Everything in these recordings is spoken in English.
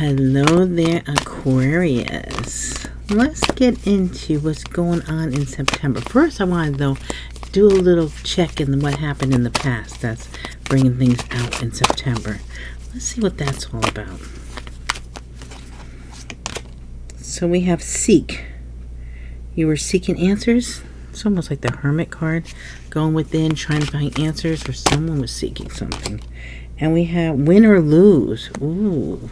Hello there, Aquarius. Let's get into what's going on in September. First, I want to, though, do a little check in what happened in the past that's bringing things out in September. Let's see what that's all about. So we have seek. You were seeking answers. It's almost like the Hermit card. Going within, trying to find answers, or someone was seeking something. And we have win or lose. Ooh.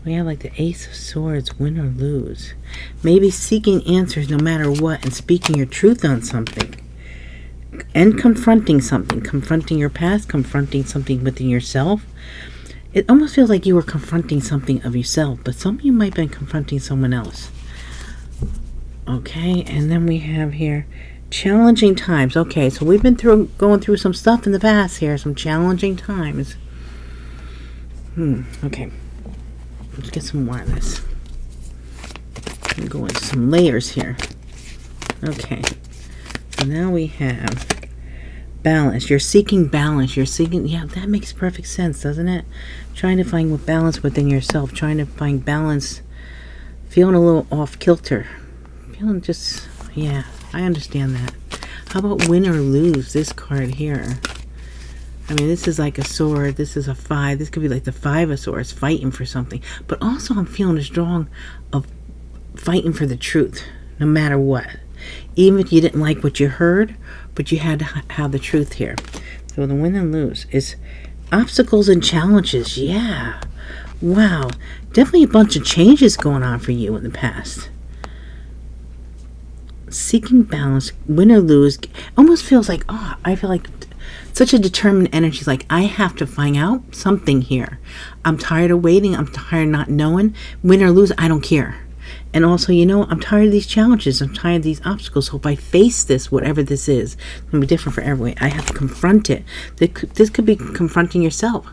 We have like the Ace of Swords, win or lose. Maybe seeking answers no matter what and speaking your truth on something. And confronting something. Confronting your past, confronting something within yourself. It almost feels like you were confronting something of yourself, but some of you might have been confronting someone else. Okay, and then we have here challenging times. Okay, so we've been going through some stuff in the past here, some challenging times. Okay. Let's get some more of this. I'm going into some layers here. Okay. So now we have balance. You're seeking balance. Yeah, that makes perfect sense, doesn't it? Trying to find balance within yourself. Trying to find balance. Feeling a little off kilter. Feeling just, yeah, I understand that. How about win or lose? This card here. I mean, this is like a sword. This is a 5. This could be like the 5 of swords, fighting for something. But also I'm feeling a strong of fighting for the truth, no matter what. Even if you didn't like what you heard, but you had to have the truth here. So the win and lose is obstacles and challenges. Yeah. Wow. Definitely a bunch of changes going on for you in the past. Seeking balance, win or lose, almost feels like, I feel like such a determined energy, like I have to find out something here. I'm tired of waiting. I'm tired of not knowing. Win or lose, I don't care. And also, I'm tired of these challenges. I'm tired of these obstacles. So if I face this, whatever this is, it's going to be different for everyone. I have to confront it. This could be confronting yourself.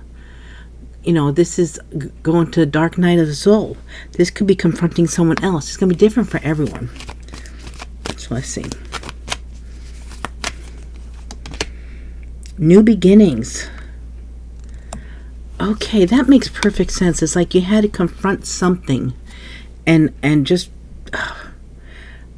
This is going to the dark night of the soul. This could be confronting someone else. It's going to be different for everyone. So let's see. New beginnings. Okay, that makes perfect sense. It's like you had to confront something and just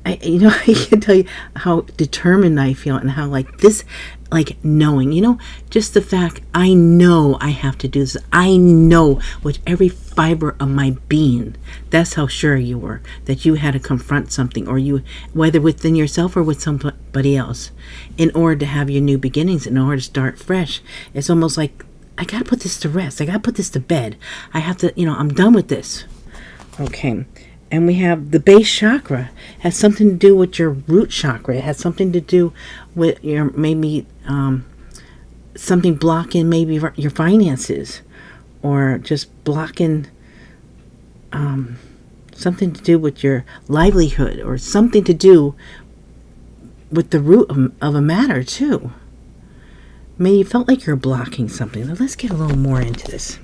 I can tell you how determined I feel and how like this, like knowing, just the fact I know I have to do this. I know with every fiber of my being. That's how sure you were that you had to confront something, or you, whether within yourself or with somebody else, in order to have your new beginnings, in order to start fresh. It's almost like I gotta put this to rest. I gotta put this to bed. I have to, I'm done with this. Okay. And we have the base chakra. It has something to do with your root chakra. It has something to do with your maybe something blocking maybe your finances, or just blocking something to do with your livelihood, or something to do with the root of a matter too. Maybe you felt like you're blocking something. Now let's get a little more into this.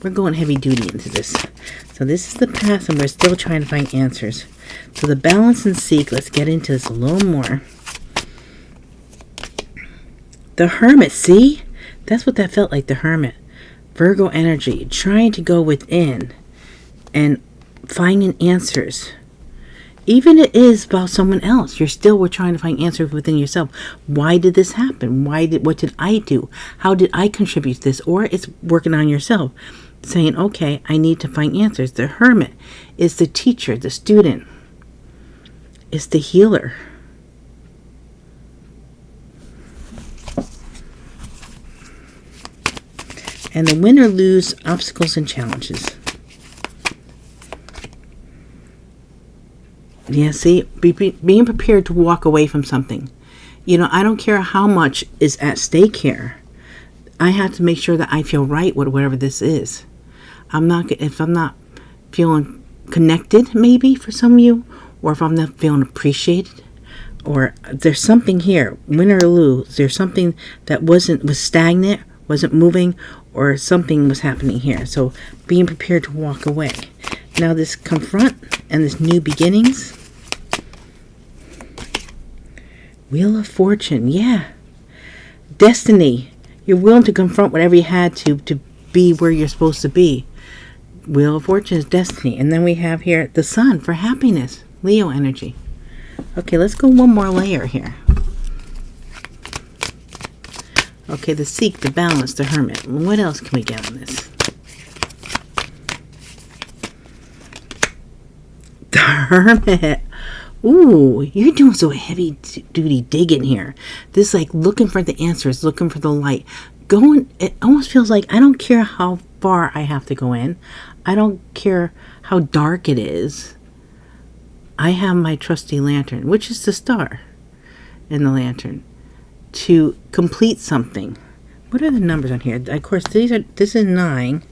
We're going heavy duty into this. So this is the past, and we're still trying to find answers. So the balance and seek, let's get into this a little more. The Hermit, see? That's what that felt like, the Hermit. Virgo energy, trying to go within and finding answers. Even it is about someone else, we're trying to find answers within yourself. Why did this happen? What did I do? How did I contribute to this? Or it's working on yourself. Saying, okay, I need to find answers. The Hermit is the teacher, the student. It's the healer. And the win or lose, obstacles and challenges. Yeah, see, being prepared to walk away from something. I don't care how much is at stake here. I have to make sure that I feel right with whatever this is. If I'm not feeling connected, maybe for some of you, or if I'm not feeling appreciated, or there's something here, win or lose, there's something that was stagnant, wasn't moving, or something was happening here. So being prepared to walk away. Now this confront and this new beginnings. Wheel of Fortune, yeah. Destiny. You're willing to confront whatever you had to be where you're supposed to be. Wheel of Fortune is destiny. And then we have here the Sun for happiness, Leo energy. Okay, let's go one more layer here. Okay, the Seek, the Balance, the Hermit. What else can we get on this? The Hermit. Ooh, you're doing so heavy duty digging here. This like looking for the answers, looking for the light. Going, it almost feels like I don't care how far I have to go in. I don't care how dark it is. I have my trusty lantern, which is the star in the lantern, to complete something. What are the numbers on here? Of course, this is 9.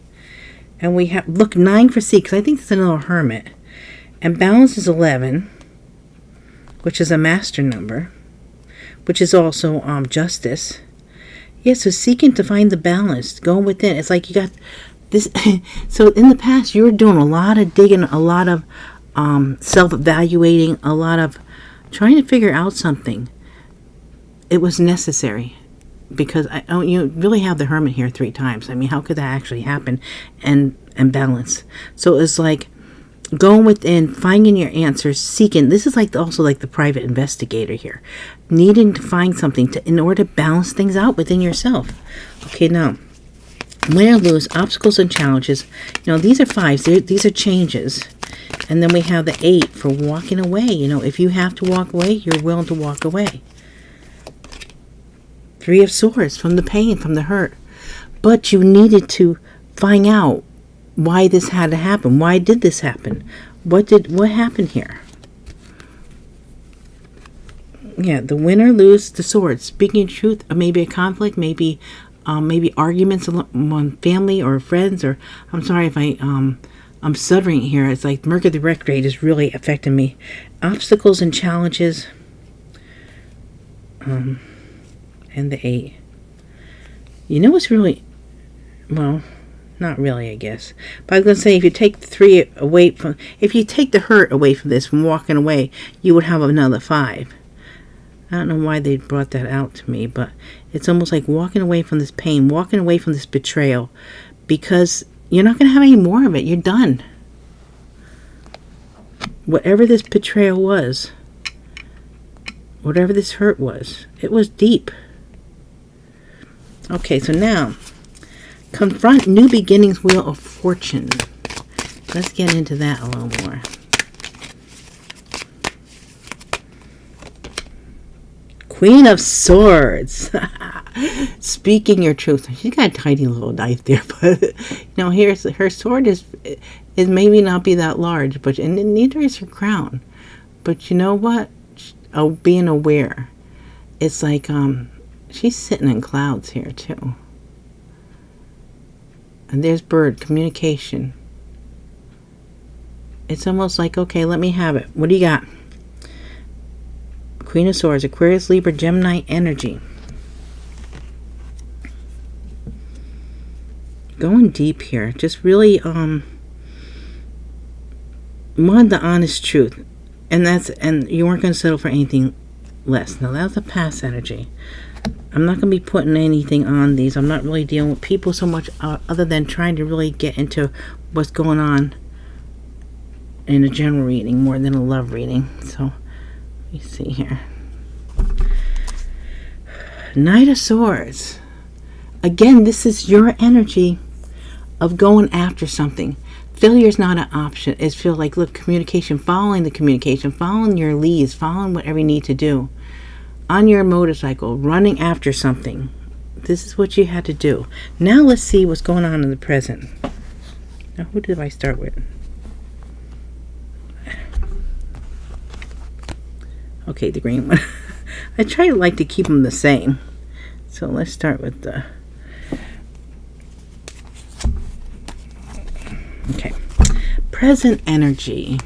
And we have, look, 9 for Seek, because I think it's another Hermit. And Balance is 11, which is a master number, which is also Justice. Yeah, so seeking to find the balance, going within. It's like you got this. So in the past, you were doing a lot of digging, a lot of self-evaluating, a lot of trying to figure out something. It was necessary because you really have the Hermit here 3 times. I mean, how could that actually happen? And balance. So it's like going within, finding your answers, seeking. This is like also like the private investigator here, needing to find something in order to balance things out within yourself. Okay, now win or lose, obstacles and challenges. You know, these are 5s. These are changes. And then we have the 8 for walking away. You know, if you have to walk away, you're willing to walk away. 3 of Swords, from the pain, from the hurt. But you needed to find out why this had to happen. Why did this happen? What happened here? Yeah, the win or lose, the Swords. Speaking truth, maybe a conflict, maybe arguments among family or friends, or I'm sorry if I'm stuttering here. It's like Mercury the retrograde is really affecting me. Obstacles and challenges. And the 8. You know what's really, well, not really, I guess. But I was going to say, if you take the 3 away from, if you take the hurt away from this, from walking away, you would have another 5. I don't know why they brought that out to me, but it's almost like walking away from this pain, walking away from this betrayal, because you're not going to have any more of it. You're done. Whatever this betrayal was, whatever this hurt was, it was deep. Okay, so now, confront new beginnings, Wheel of Fortune. Let's get into that a little more. Queen of Swords. Speaking your truth. She's got a tiny little knife there, but you know, here's her sword is maybe not be that large, but and neither is her crown. But you know what? Being aware. It's like she's sitting in clouds here too. And there's bird, communication. It's almost like, okay, let me have it. What do you got? Queen of Swords, Aquarius, Libra, Gemini energy. Going deep here. Just really want the honest truth. And you weren't going to settle for anything less. Now that's a past energy. I'm not going to be putting anything on these. I'm not really dealing with people so much other than trying to really get into what's going on in a general reading more than a love reading. So, let me see here. Knight of Swords. Again, this is your energy of going after something. Failure is not an option. It's feel like, look, communication, following the communication, following your leads, following whatever you need to do. On your motorcycle, running after something. This is what you had to do. Now let's see what's going on in the present. Now, who did I start with? Okay, the green one. I try to like to keep them the same. So let's start with the... Okay. Present energy.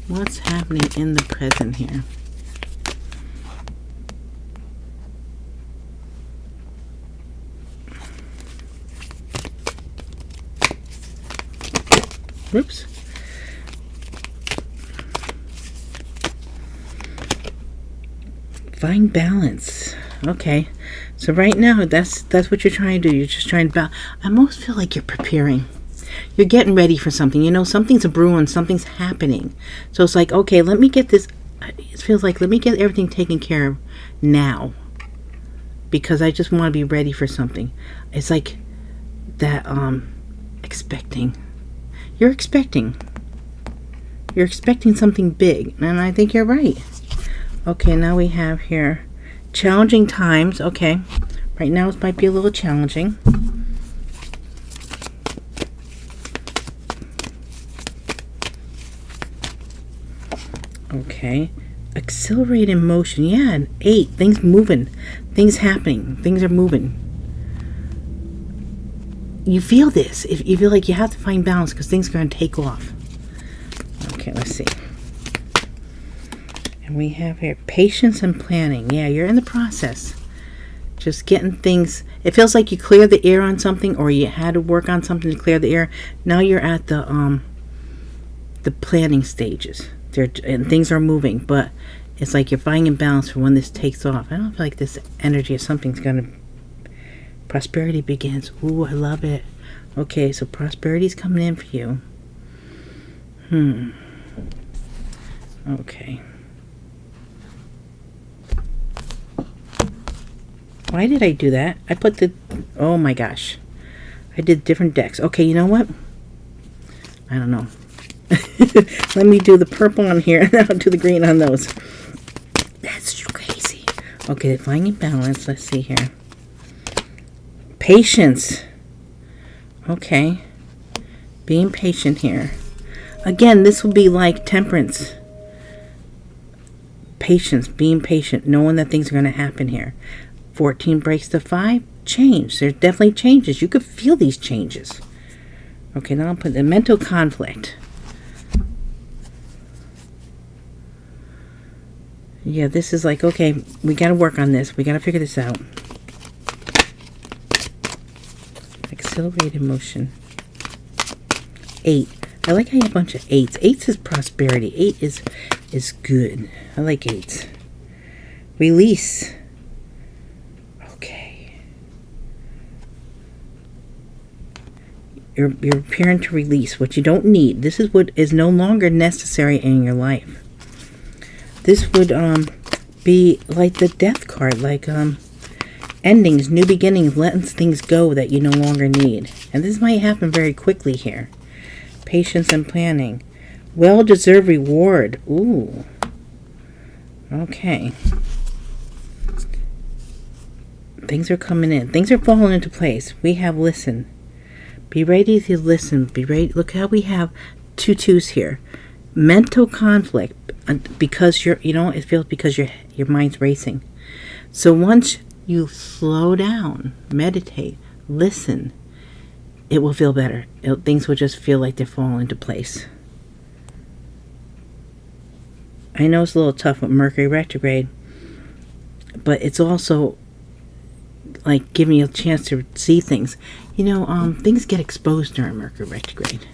What's happening in the present here? Whoops. Find balance. Okay. So right now, that's what you're trying to do. You're just trying to balance. I almost feel like you're preparing. you're getting ready for something. You know, something's a brewing, something's happening. So it's like, okay, let me get this. It feels like, let me get everything taken care of now, because I just want to be ready for something. It's like that, expecting. You're expecting something big, and I think you're right. Okay, now we have here challenging times. Okay, right now it might be a little challenging. Okay, accelerate in motion. Yeah, an 8. Things moving, things happening, things are moving. You feel this. If you feel like you have to find balance because things are going to take off. Okay, let's see. And we have here patience and planning. Yeah, you're in the process. Just getting things. It feels like you cleared the air on something, or you had to work on something to clear the air. Now you're at the planning stages. And things are moving, but it's like you're finding balance for when this takes off. I don't feel like this energy of something's gonna. Prosperity begins. Ooh, I love it. Okay, so prosperity's coming in for you. Okay. Why did I do that? I put the... Oh my gosh. I did different decks. Okay, you know what? I don't know. Let me do the purple on here, and I'll do the green on those. That's crazy. Okay, finding balance. Let's see here. Patience. Okay. Being patient here. Again, this will be like temperance. Patience. Being patient. Knowing that things are going to happen here. 14 breaks to 5. Change. There's definitely changes. You could feel these changes. Okay, now I'll put the mental conflict. Yeah, this is like, okay, we got to work on this. We got to figure this out. Accelerated motion. 8. I like how you have a bunch of 8s. 8s is prosperity. 8 is good. I like 8s. Release. Okay. You're preparing to release what you don't need. This is what is no longer necessary in your life. This would be like the death card, like endings, new beginnings, letting things go that you no longer need. And this might happen very quickly here. Patience and planning. Well-deserved reward. Ooh. Okay. Things are coming in. Things are falling into place. We have listen. Be ready to listen. Be ready. Look how we have 2 2s here. Mental conflict. Because it feels because your mind's racing. So once you slow down, meditate, listen, it will feel better. Things will just feel like they're falling into place. I know it's a little tough with Mercury retrograde, but it's also like giving you a chance to see things. Things get exposed during Mercury retrograde.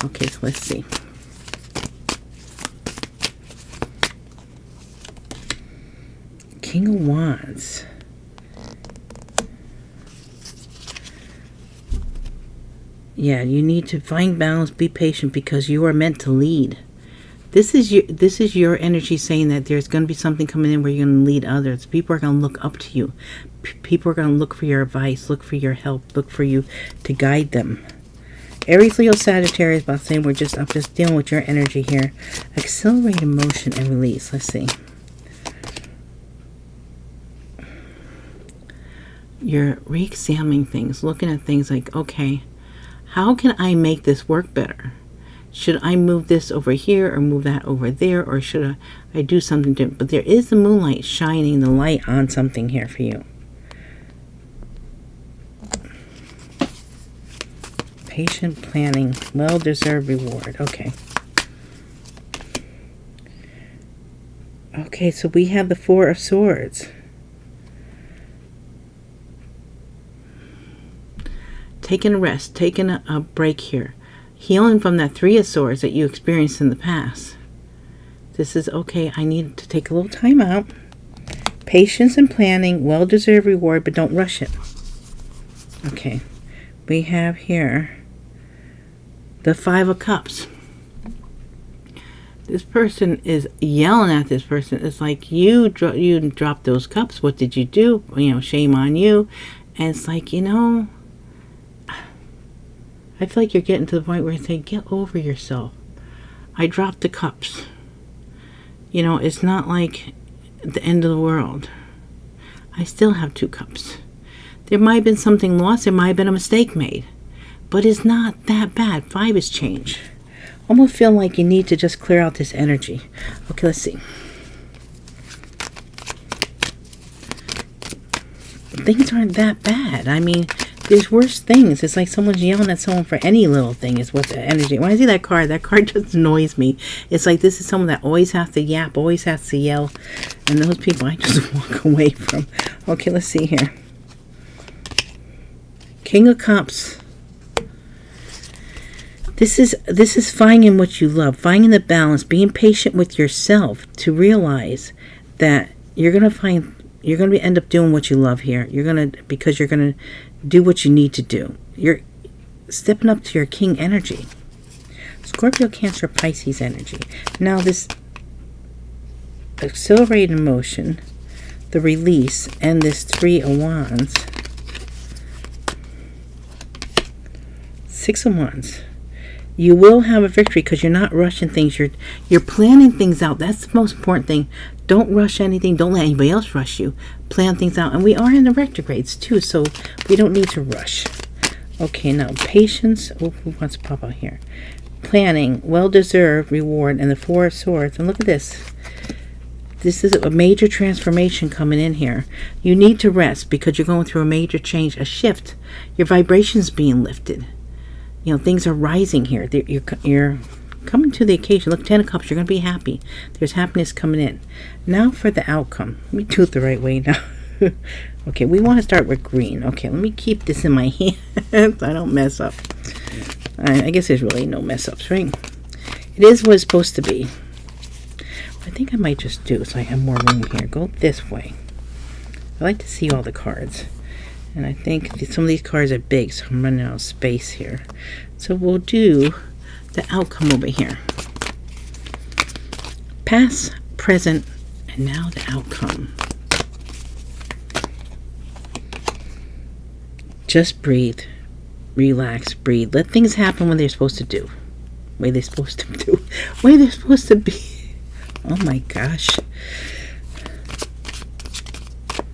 Okay, so let's see. King of Wands. Yeah, you need to find balance, be patient, because you are meant to lead. This is your energy saying that there's going to be something coming in where you're going to lead others. People are going to look up to you. People are going to look for your advice, look for your help, look for you to guide them. Aries, Leo, Sagittarius, about saying I'm just dealing with your energy here. Accelerate emotion and release. Let's see. You're re-examining things, looking at things like, okay, how can I make this work better? Should I move this over here or move that over there, or should I do something different? But there is the moonlight shining the light on something here for you. Patient planning, well-deserved reward. Okay. Okay, so we have the 4 of Swords. Taking a rest, taking a break here. Healing from that 3 of Swords that you experienced in the past. This is, okay, I need to take a little time out. Patience and planning, well-deserved reward, but don't rush it. Okay, we have here The Five of Cups. This person is yelling at this person. It's like, you dropped those cups. What did you do? Shame on you. And it's like, I feel like you're getting to the point where you say, get over yourself. I dropped the cups. It's not like the end of the world. I still have 2 cups. There might have been something lost. There might have been a mistake made. But it's not that bad. 5 is change. Almost feel like you need to just clear out this energy. Okay, let's see. Things aren't that bad. I mean, there's worse things. It's like someone's yelling at someone for any little thing is what's the energy. When I see that card just annoys me. It's like this is someone that always has to yap, always has to yell. And those people I just walk away from. Okay, let's see here. King of Cups. This is finding what you love, finding the balance, being patient with yourself to realize that you're gonna end up doing what you love here. Because you're gonna do what you need to do. You're stepping up to your King energy. Scorpio, Cancer, Pisces energy. Now this accelerated emotion, the release, and this 3 of Wands. 6 of Wands. You will have a victory because you're not rushing things. You're planning things out. That's the most important thing. Don't rush anything. Don't let anybody else rush you. Plan things out. And we are in the retrogrades too, so we don't need to rush. Okay, now patience. Oh, who wants to pop out here? Planning, well-deserved reward, and the 4 of Swords. And look at this. This is a major transformation coming in here. You need to rest because you're going through a major change, a shift. Your vibration's being lifted. Things are rising here. You're coming to the occasion. Look, 10 of Cups, you're going to be happy. There's happiness coming in. Now for the outcome. Let me do it the right way now. Okay, we want to start with green. Okay, let me keep this in my hand so I don't mess up. I guess there's really no mess ups, right? It is what it's supposed to be. I think I might just do, so I have more room here. Go this way. I like to see all the cards. And I think some of these cards are big, so I'm running out of space here. So we'll do the outcome over here. Past, present, and now the outcome. Just breathe. Relax, breathe. Let things happen when they're supposed to do. Way they're supposed to do. Way they're supposed to be. Oh my gosh.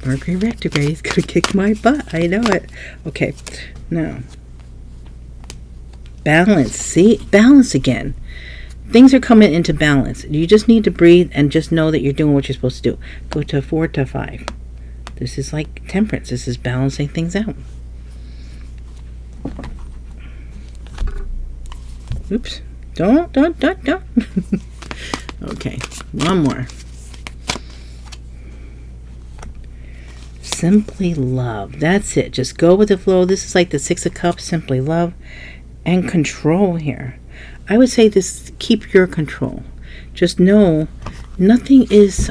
Mercury retrograde is going to kick my butt. I know it. Okay. Now. Balance. See? Balance again. Things are coming into balance. You just need to breathe and just know that you're doing what you're supposed to do. Go to 4 to 5. This is like temperance. This is balancing things out. Oops. Don't. Okay. One more. Simply love. That's it. Just go with the flow. This is like the 6 of Cups. Simply love and control here. I would say this, keep your control. Just know nothing is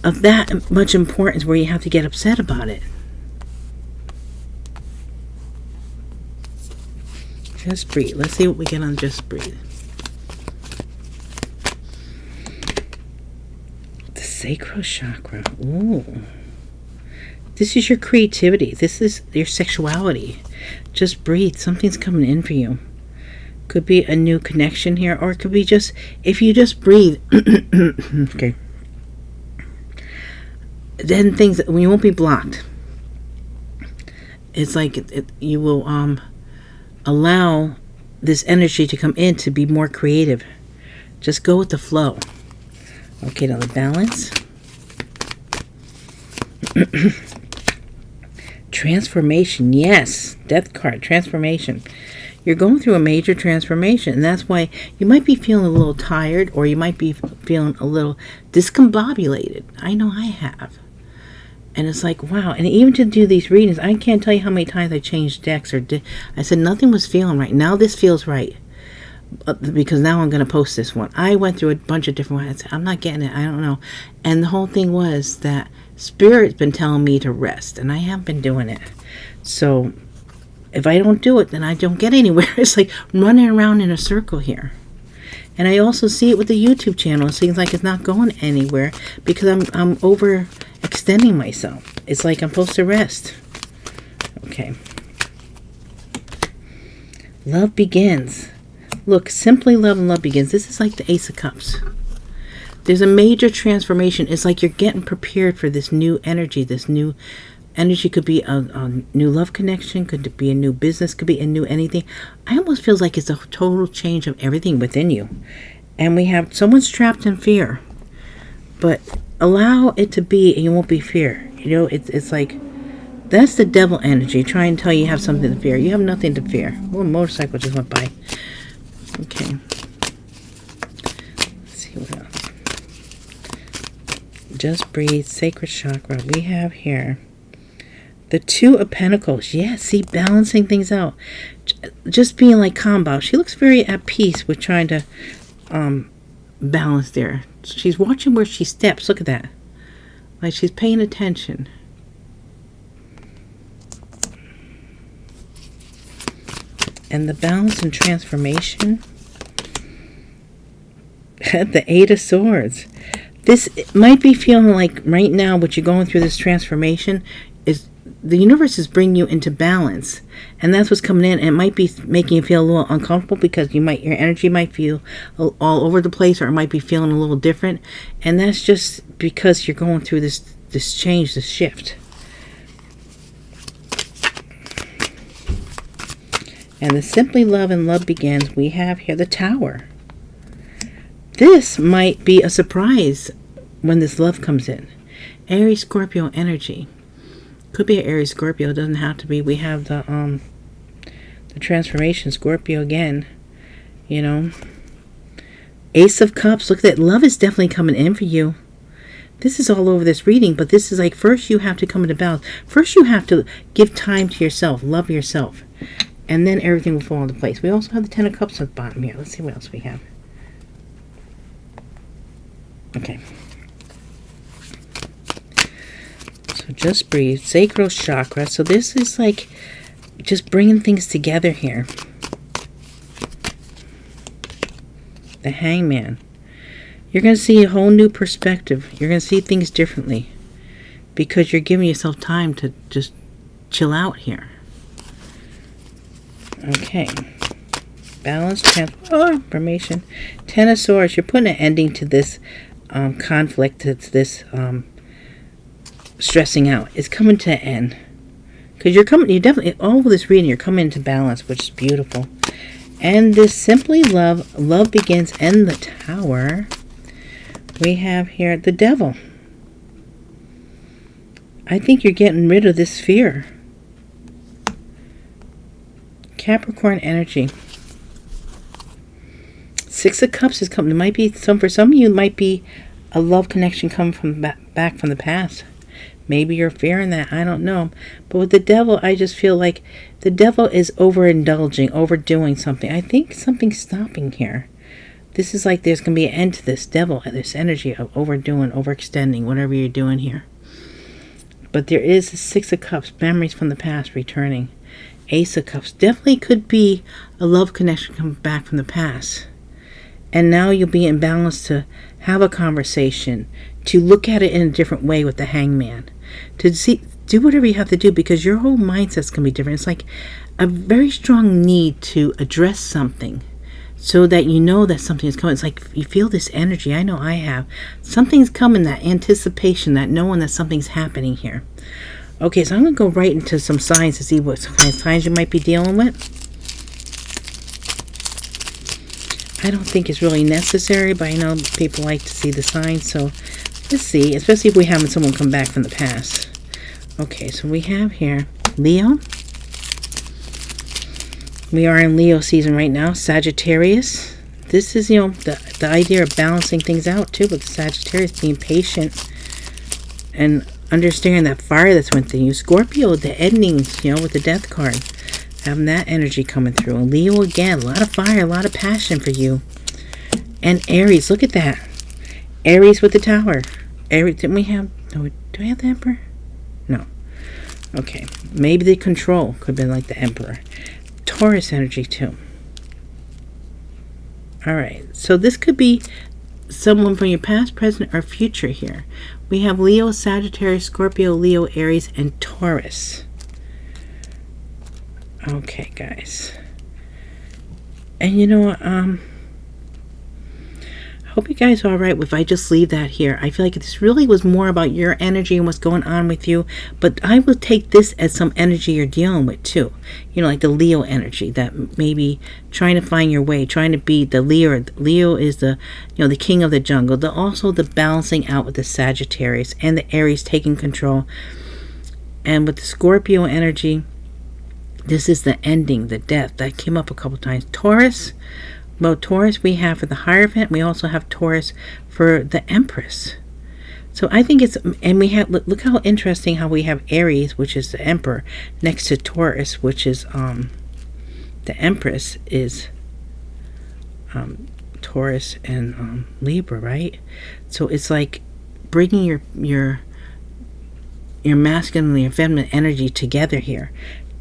of that much importance where you have to get upset about it. Just breathe. Let's see what we get on just breathe. The sacral chakra. Ooh. This is your creativity. This is your sexuality. Just breathe. Something's coming in for you. Could be a new connection here, or it could be just, if you just breathe, okay, then things, when you won't be blocked. It's like you will allow this energy to come in to be more creative. Just go with the flow. Okay, now the balance. Transformation, yes. Death card, transformation. You're going through a major transformation, and that's why you might be feeling a little tired, or you might be feeling a little discombobulated. I know I have. And it's like, wow. And even to do these readings, I can't tell you how many times I changed decks, or I said nothing was feeling right. Now this feels right. Because now I'm going to post this one. I went through a bunch of different ones. I'm not getting it. I don't know. And the whole thing was that Spirit's been telling me to rest, and I haven't been doing it. So if I don't do it, then I don't get anywhere. It's like running around in a circle here. And I also see it with the YouTube channel. It seems like it's not going anywhere because I'm overextending myself. It's like I'm supposed to rest. Okay. Love begins. Look, simply love and love begins. This is like the Ace of Cups. There's a major transformation. It's like you're getting prepared for this new energy. This new energy could be a new love connection, could be a new business, could be a new anything. I almost feels like it's a total change of everything within you. And we have someone's trapped in fear. But allow it to be and you won't be fear. You know, it's like, that's the devil energy trying to tell you have something to fear. You have nothing to fear. Oh, a motorcycle just went by. Okay. Let's see what else. Just breathe. Sacred chakra. We have here the Two of Pentacles. Yeah, see, balancing things out. Just being like calm about. She looks very at peace with trying to balance there. She's watching where she steps. Look at that. Like she's paying attention. And the balance and transformation. The Eight of Swords. This might be feeling like right now what you're going through, this transformation, is the universe is bringing you into balance. And that's what's coming in. And it might be making you feel a little uncomfortable because your energy might feel all over the place, or it might be feeling a little different. And that's just because you're going through this change, this shift. And the Simply Love and Love Begins, we have here the Tower. This might be a surprise when this love comes in. Aries, Scorpio energy. Could be an Aries, Scorpio. It doesn't have to be. We have the transformation, Scorpio again. You know. Ace of Cups. Look at that. Love is definitely coming in for you. This is all over this reading, but this is like first you have to come into balance. First you have to give time to yourself. Love yourself. And then everything will fall into place. We also have the Ten of Cups at the bottom here. Let's see what else we have. Okay. So just breathe. Sacral chakra. So this is like just bringing things together here. The Hangman. You're going to see a whole new perspective. You're going to see things differently. Because you're giving yourself time to just chill out here. Okay. Balance, transformation. Ten of Swords. You're putting an ending to this conflict, to this stressing out. It's coming to an end. Because you're definitely, all of this reading, you're coming into balance, which is beautiful. And this Simply Love, Love Begins, and the Tower. We have here the Devil. I think you're getting rid of this fear. Capricorn energy. Six of Cups is coming. It might be for some of you, it might be a love connection coming from back from the past. Maybe you're fearing that. I don't know. But with the Devil, I just feel like the Devil is overindulging, overdoing something. I think something's stopping here. This is like there's going to be an end to this Devil, this energy of overdoing, overextending, whatever you're doing here. But there is the Six of Cups, memories from the past returning. Ace of Cups. Definitely could be a love connection coming back from the past. And now you'll be in balance to have a conversation, to look at it in a different way with the Hangman. To do whatever you have to do because your whole mindset's going to be different. It's like a very strong need to address something so that you know that something is coming. It's like you feel this energy. I know I have. Something's coming, that anticipation, that knowing that something's happening here. Okay, so I'm going to go right into some signs to see what kind of signs you might be dealing with. I don't think it's really necessary, but I know people like to see the signs, so let's see, especially if we have someone come back from the past. Okay, so we have here Leo. We are in Leo season right now. Sagittarius. This is, the idea of balancing things out, too, with Sagittarius, being patient and understand that fire that's went through you. Scorpio, the endings, with the Death card. Having that energy coming through. And Leo, again, a lot of fire, a lot of passion for you. And Aries, look at that. Aries with the Tower. Aries, didn't we have, do I have the Emperor? No. Okay, maybe the control could have been like the Emperor. Taurus energy too. All right, so this could be someone from your past, present, or future here. We have Leo, Sagittarius, Scorpio, Leo, Aries, and Taurus. Okay, guys. And you know what, I hope you guys are all right if I just leave that here. I feel like this really was more about your energy and what's going on with you, but I will take this as some energy you're dealing with too. You know, like the Leo energy, that maybe trying to find your way, trying to be the Leo. Leo is the, you know, the king of the jungle. Also the balancing out with the Sagittarius and the Aries taking control. And with the Scorpio energy, this is the ending, the death. That came up a couple times. Taurus. Well, Taurus we have for the Hierophant. We also have Taurus for the Empress. So I think it's, and we have, look how interesting how we have Aries, which is the Emperor, next to Taurus, which is, the Empress is, Taurus and, Libra, right? So it's like bringing your masculine and your feminine energy together here.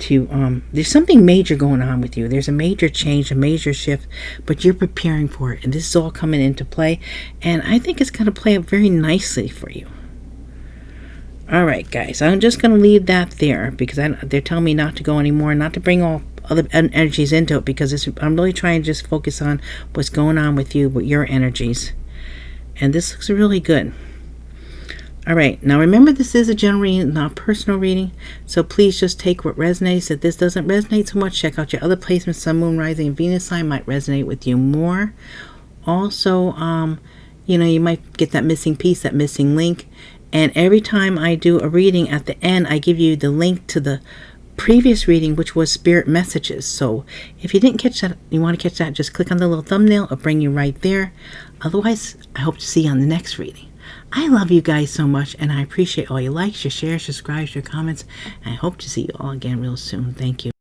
There's something major going on with you. There's a major change, a major shift, but you're preparing for it, and this is all coming into play, and I think it's going to play out very nicely for you. All right, guys, I'm just going to leave that there because they're telling me not to go anymore, not to bring all other energies into it, because I'm really trying to just focus on what's going on with you, with your energies, and this looks really good. All right, now remember this is a general reading, not a personal reading, so please just take what resonates. If this doesn't resonate so much, check out your other placements. Sun, Moon, Rising, and Venus sign might resonate with you more. Also, you know, you might get that missing piece, that missing link. And every time I do a reading at the end, I give you the link to the previous reading, which was Spirit Messages. So if you didn't catch that, you want to catch that, just click on the little thumbnail. It'll bring you right there. Otherwise, I hope to see you on the next reading. I love you guys so much, and I appreciate all your likes, your shares, your subscribes, your comments. And I hope to see you all again real soon. Thank you.